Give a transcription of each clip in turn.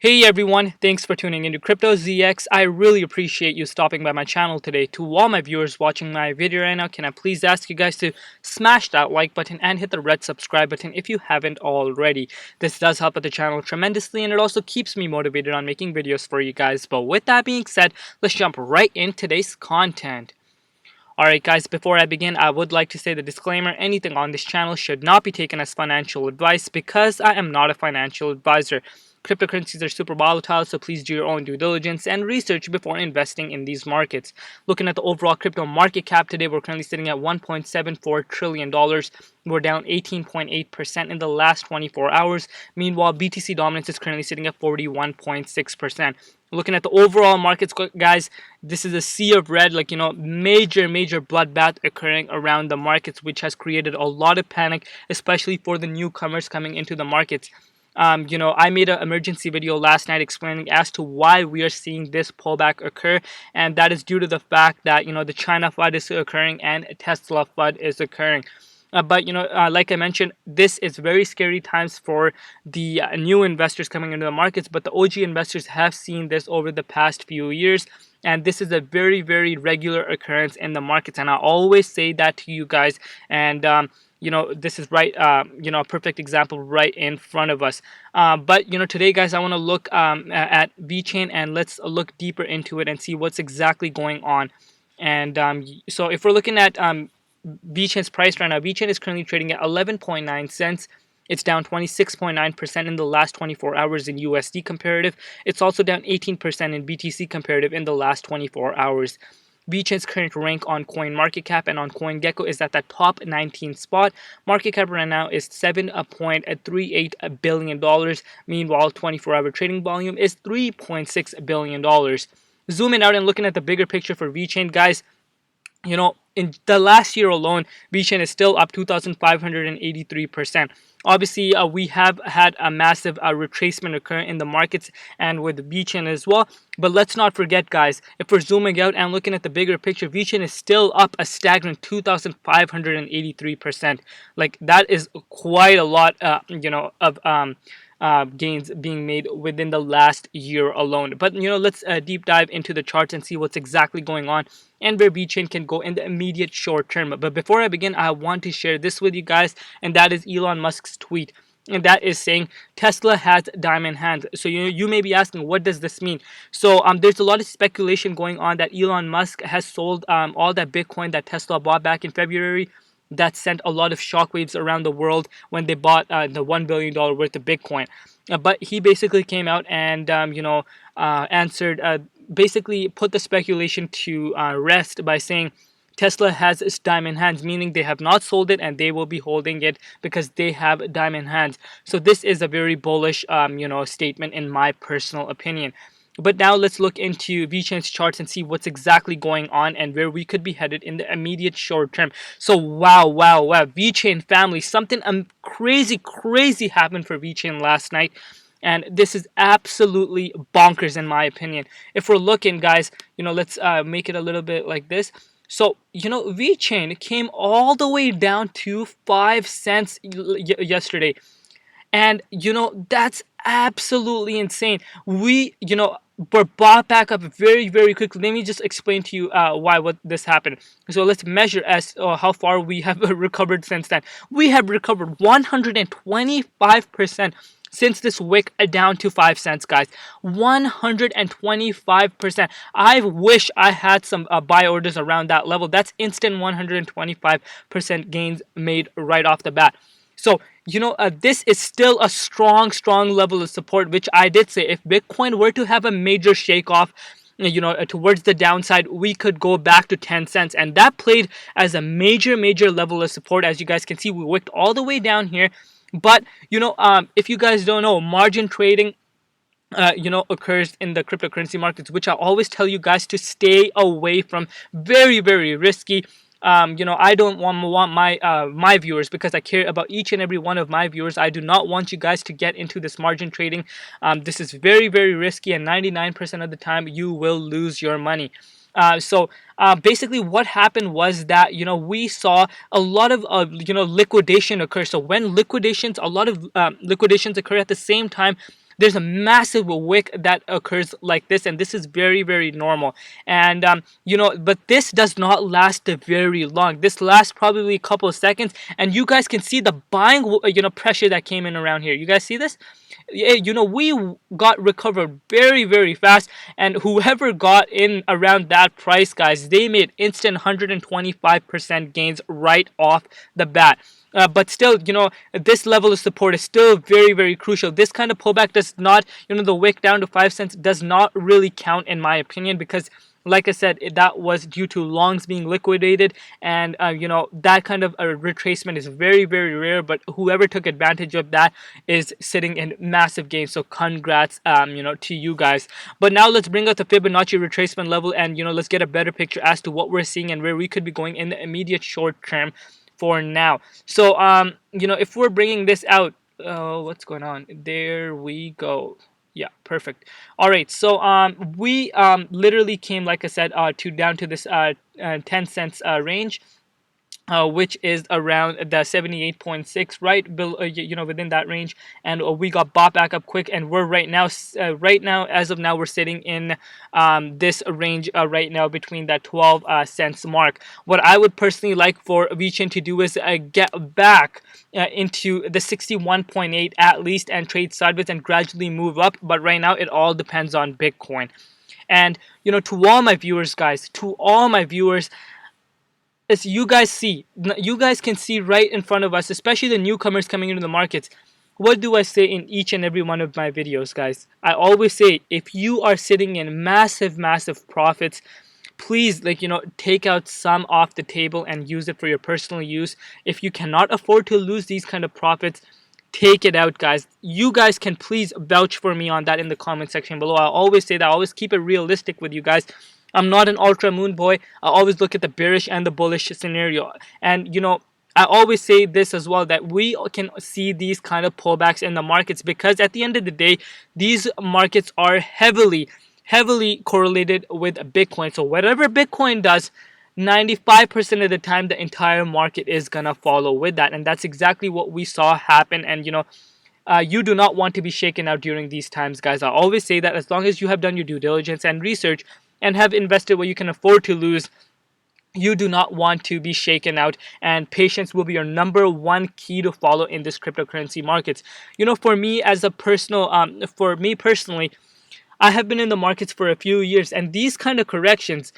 Hey everyone, thanks for tuning into Crypto ZX. I really appreciate you stopping by my channel today. To all my viewers watching my video right now, can I please ask you guys to smash that like button and hit the red subscribe button if you haven't already. This does help out the channel tremendously and it also keeps me motivated on making videos for you guys. But with that being said, let's jump right in today's content. Alright guys, before I begin, I would like to say the disclaimer, anything on this channel should not be taken as financial advice because I am not a financial advisor. Cryptocurrencies are super volatile, so please do your own due diligence and research before investing in these markets. Looking at the overall crypto market cap today, we're currently sitting at $1.74 trillion. We're down 18.8% in the last 24 hours. Meanwhile, BTC dominance is currently sitting at 41.6%. Looking at the overall markets, guys, this is a sea of red, major bloodbath occurring around the markets, which has created a lot of panic, especially for the newcomers coming into the markets. I made an emergency video last night explaining as to why we are seeing this pullback occur, and that is due to the fact that, the China FUD is occurring and Tesla FUD is occurring. Like I mentioned, this is very scary times for the new investors coming into the markets, but the OG investors have seen this over the past few years, and this is a very regular occurrence in the markets, and I always say that to you guys, and this is right, a perfect example right in front of us. Today, guys, I want to look at Vechain, and let's look deeper into it and see what's exactly going on. And so if we're looking at Vechain's price right now, Vechain is currently trading at 11.9 cents. It's down 26.9% in the last 24 hours in USD comparative. It's also down 18% in BTC comparative in the last 24 hours. Vechain's current rank on CoinMarketCap and on CoinGecko is at the top 19 spot. Market cap right now is $7.38 billion. Meanwhile, 24-hour trading volume is $3.6 billion. Zooming out and looking at the bigger picture for Vechain, guys, in the last year alone, Vechain is still up 2,583%. Obviously, we have had a massive retracement occur in the markets and with Vechain as well. But let's not forget, guys, if we're zooming out and looking at the bigger picture, Vechain is still up a staggering 2,583%. Like, that is quite a lot, of gains being made within the last year alone. But let's deep dive into the charts and see what's exactly going on and where Vechain can go in the immediate short term. But before I begin, I want to share this with you guys, and that is Elon Musk's tweet. And that is saying Tesla has diamond hands. So you may be asking, what does this mean? So there's a lot of speculation going on that Elon Musk has sold all that Bitcoin that Tesla bought back in February. That sent a lot of shockwaves around the world when they bought the $1 billion worth of Bitcoin. But he basically came out and answered, basically put the speculation to rest by saying Tesla has its diamond hands, meaning they have not sold it and they will be holding it because they have diamond hands. So this is a very bullish statement in my personal opinion. But now let's look into Vechain's charts and see what's exactly going on and where we could be headed in the immediate short term. So wow, Vechain family, something crazy happened for Vechain last night. And this is absolutely bonkers in my opinion. If we're looking, guys, let's make it a little bit like this. So, Vechain came all the way down to 5 cents yesterday. And, that's absolutely insane. We, were bought back up very quickly. Let me just explain to you what this happened. So let's measure as how far we have recovered since then. We have recovered 125% since this wick down to 5 cents, guys. 125%. I wish I had some buy orders around that level. That's instant 125% gains made right off the bat. So, this is still a strong level of support, which I did say if Bitcoin were to have a major shake off, towards the downside, we could go back to 10 cents. And that played as a major level of support. As you guys can see, we wicked all the way down here. But, if you guys don't know, margin trading occurs in the cryptocurrency markets, which I always tell you guys to stay away from. Very risky. I don't want my viewers, because I care about each and every one of my viewers. I do not want you guys to get into this margin trading. This is very risky, and 99% of the time you will lose your money. Basically what happened was that, we saw a lot of, liquidation occur. So when a lot of liquidations occur at the same time, there's a massive wick that occurs like this, and this is very, very normal. And but this does not last very long. This lasts probably a couple of seconds, and you guys can see the buying pressure that came in around here. You guys see this? Yeah, we got recovered very, very fast, and whoever got in around that price, guys, they made instant 125% gains right off the bat. But still, this level of support is still very, very crucial. This kind of pullback does not, the wick down to 5 cents does not really count in my opinion, because like I said, that was due to longs being liquidated, and that kind of a retracement is very, very rare. But whoever took advantage of that is sitting in massive gains. So congrats, to you guys. But now let's bring out the Fibonacci retracement level, and let's get a better picture as to what we're seeing and where we could be going in the immediate short term for now. So if we're bringing this out, what's going on? There we go. Yeah, perfect. All right, so we literally came, like I said, to down to this 10 cents range, which is around the 78.6, right below, within that range. And we got bought back up quick, and we're right now, as of now, we're sitting in this range right now between that 12 cents mark. What I would personally like for Vechain to do is get back into the 61.8 at least, and trade sideways and gradually move up. But right now, it all depends on Bitcoin. And to all my viewers, guys, as you guys can see right in front of us, especially the newcomers coming into the markets. What do I say in each and every one of my videos, guys? I always say, if you are sitting in massive, massive profits, please, take out some off the table and use it for your personal use. If you cannot afford to lose these kind of profits, take it out, guys. You guys can please vouch for me on that in the comment section below. I always say that. I always keep it realistic with you guys. I'm not an ultra moon boy. I always look at the bearish and the bullish scenario. And I always say this as well, that we can see these kind of pullbacks in the markets, because at the end of the day, these markets are heavily correlated with Bitcoin. So whatever Bitcoin does, 95% of the time, the entire market is gonna follow with that. And that's exactly what we saw happen. And you do not want to be shaken out during these times, guys. I always say that as long as you have done your due diligence and research and have invested what you can afford to lose, you do not want to be shaken out, and patience will be your number one key to follow in this cryptocurrency markets. For me as a personal, for me personally, I have been in the markets for a few years, and these kind of corrections,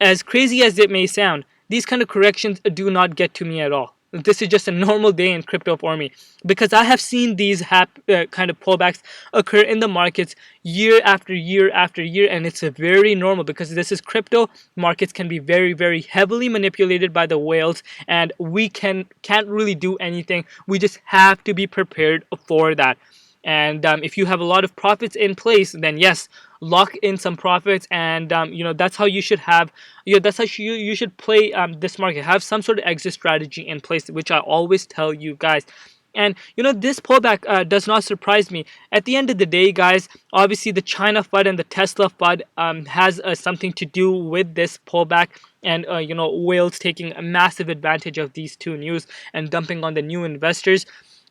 as crazy as it may sound, these kind of corrections do not get to me at all. This is just a normal day in crypto for me, because I have seen these kind of pullbacks occur in the markets year after year after year, and it's very normal, because this is crypto. Markets can be very, very heavily manipulated by the whales, and we can't really do anything. We just have to be prepared for that. And if you have a lot of profits in place, then yes, lock in some profits, and that's how you should have, that's how you should play this market. Have some sort of exit strategy in place, which I always tell you guys. And this pullback does not surprise me. At the end of the day, guys, obviously the China FUD and the Tesla FUD has something to do with this pullback, and whales taking a massive advantage of these two news and dumping on the new investors.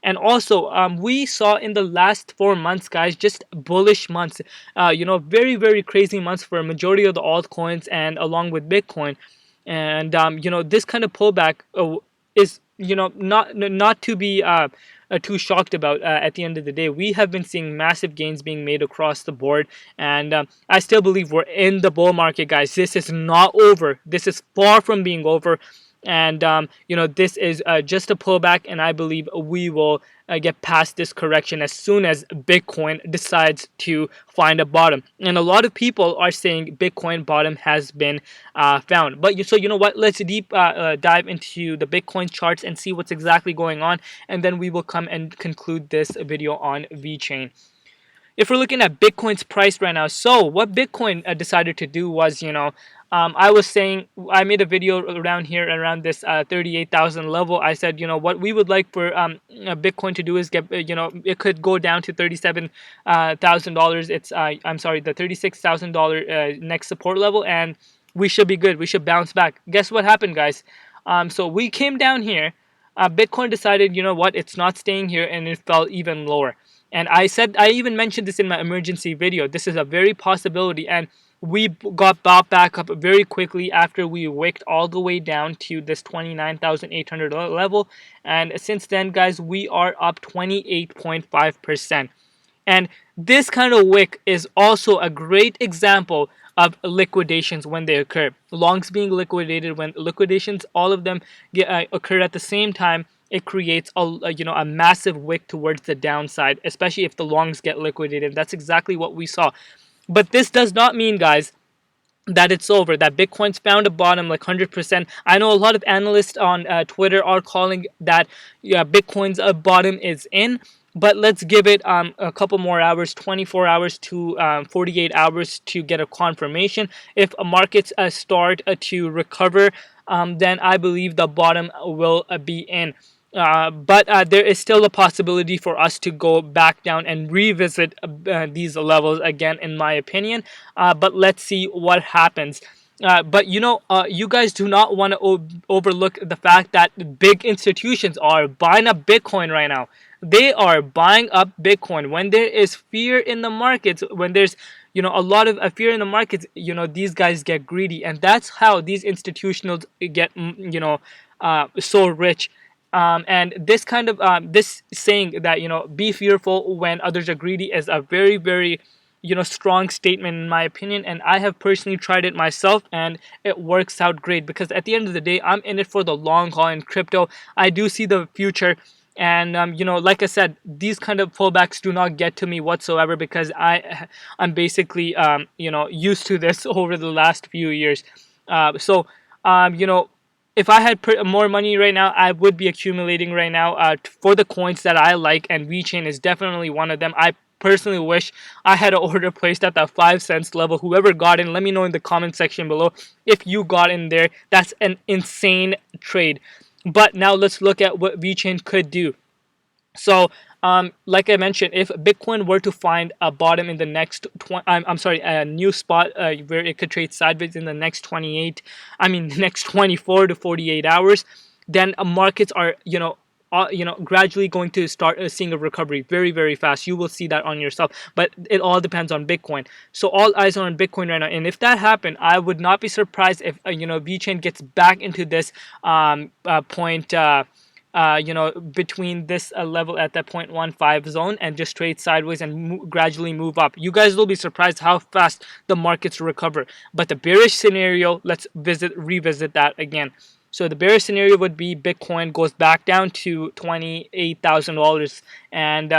And also, we saw in the last 4 months, guys, just bullish months, very, very crazy months for a majority of the altcoins, and along with Bitcoin. And, this kind of pullback is, not to be too shocked about. At the end of the day, we have been seeing massive gains being made across the board. And I still believe we're in the bull market, guys. This is not over. This is far from being over. And this is just a pullback, and I believe we will get past this correction as soon as Bitcoin decides to find a bottom. And a lot of people are saying Bitcoin bottom has been found. But so you know what, let's deep dive into the Bitcoin charts and see what's exactly going on, and then we will come and conclude this video on Vechain. If we're looking at Bitcoin's price right now, so what Bitcoin decided to do was, I was saying, I made a video around here, around this 38,000 level. I said, what we would like for Bitcoin to do is get, it could go down to $37,000. It's, I'm sorry, the $36,000 next support level, and we should be good. We should bounce back. Guess what happened, guys? So we came down here. Bitcoin decided, it's not staying here, and it fell even lower. And I even mentioned this in my emergency video. This is a very possibility, and we got bought back up very quickly after we wicked all the way down to this 29,800 level. And since then, guys, we are up 28.5%. And this kind of wick is also a great example of liquidations when they occur. Longs being liquidated, when liquidations, all of them occur at the same time, it creates a massive wick towards the downside, especially if the longs get liquidated. That's exactly what we saw. But this does not mean, guys, that it's over, that Bitcoin's found a bottom like 100%. I know a lot of analysts on Twitter are calling that, yeah, Bitcoin's bottom is in, but let's give it a couple more hours, 24 hours to 48 hours to get a confirmation. If markets start to recover, then I believe the bottom will be in. But there is still a possibility for us to go back down and revisit these levels again, in my opinion. But let's see what happens. But you guys do not want to overlook the fact that big institutions are buying up Bitcoin right now. They are buying up Bitcoin when there is fear in the markets. When there's a lot of fear in the markets, these guys get greedy, and that's how these institutionals get so rich. And this kind of this saying that be fearful when others are greedy is a very, very strong statement in my opinion, and I have personally tried it myself, and it works out great, because at the end of the day, I'm in it for the long haul in crypto. I do see the future. And like I said, these kind of pullbacks do not get to me whatsoever, because I'm basically used to this over the last few years. So if I had more money right now, I would be accumulating right now for the coins that I like, and Vechain is definitely one of them. I personally wish I had an order placed at that 5 cents level. Whoever got in, let me know in the comment section below if you got in there. That's an insane trade. But now let's look at what Vechain could do. So, like I mentioned, if Bitcoin were to find a bottom in the next a new spot where it could trade sideways in the next next 24 to 48 hours, then markets are gradually going to start seeing a recovery very, very fast. You will see that on yourself, but it all depends on Bitcoin. So all eyes are on Bitcoin right now, and if that happened, I would not be surprised if Vechain gets back into this point. Between this level at that 0.15 zone, and just trade sideways and gradually move up. You guys will be surprised how fast the markets recover. But the bearish scenario, let's revisit that again. So the bearish scenario would be Bitcoin goes back down to $28,000, and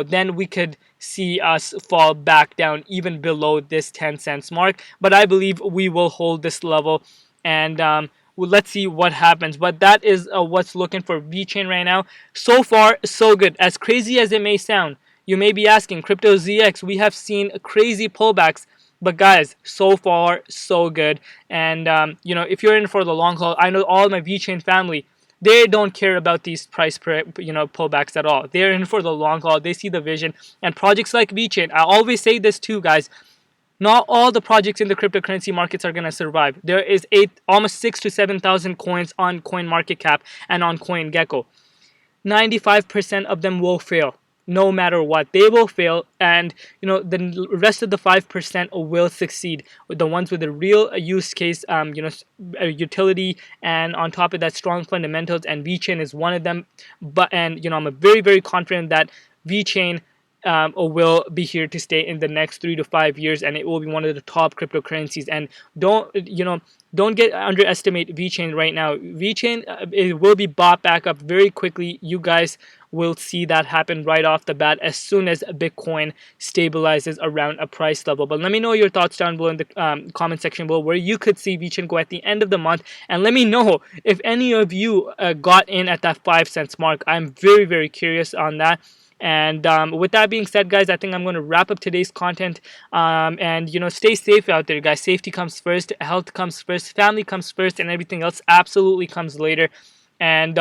then we could see us fall back down even below this 10 cents mark. But I believe we will hold this level, and well, let's see what happens. But that is what's looking for Vechain right now. So far, so good. As crazy as it may sound, you may be asking, Crypto ZX, we have seen crazy pullbacks. But guys, so far, so good. And, if you're in for the long haul, I know all my Vechain family, they don't care about these price pullbacks at all. They're in for the long haul. They see the vision. And projects like Vechain, I always say this too, guys. Not all the projects in the cryptocurrency markets are going to survive. There is almost 6,000 to 7,000 coins on CoinMarketCap and on CoinGecko. 95% of them will fail. No matter what, they will fail, and the rest of the 5% will succeed. The ones with a real use case, utility, and on top of that, strong fundamentals. And Vechain is one of them. But I'm very, very confident that Vechain will be here to stay in the next 3 to 5 years, and it will be one of the top cryptocurrencies. And don't underestimate Vechain right now. Vechain it will be bought back up very quickly. You guys will see that happen right off the bat as soon as Bitcoin stabilizes around a price level. But let me know your thoughts down below in the comment section below, where you could see Vechain go at the end of the month, and let me know if any of you got in at that 5 cents mark. I'm very, very curious on that. And with that being said, guys, I think I'm going to wrap up today's content. And stay safe out there, guys. Safety comes first, health comes first, family comes first, and everything else absolutely comes later. And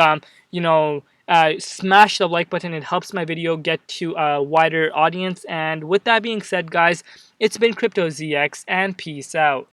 smash the like button. It helps my video get to a wider audience. And with that being said, guys, it's been Crypto ZX, and peace out.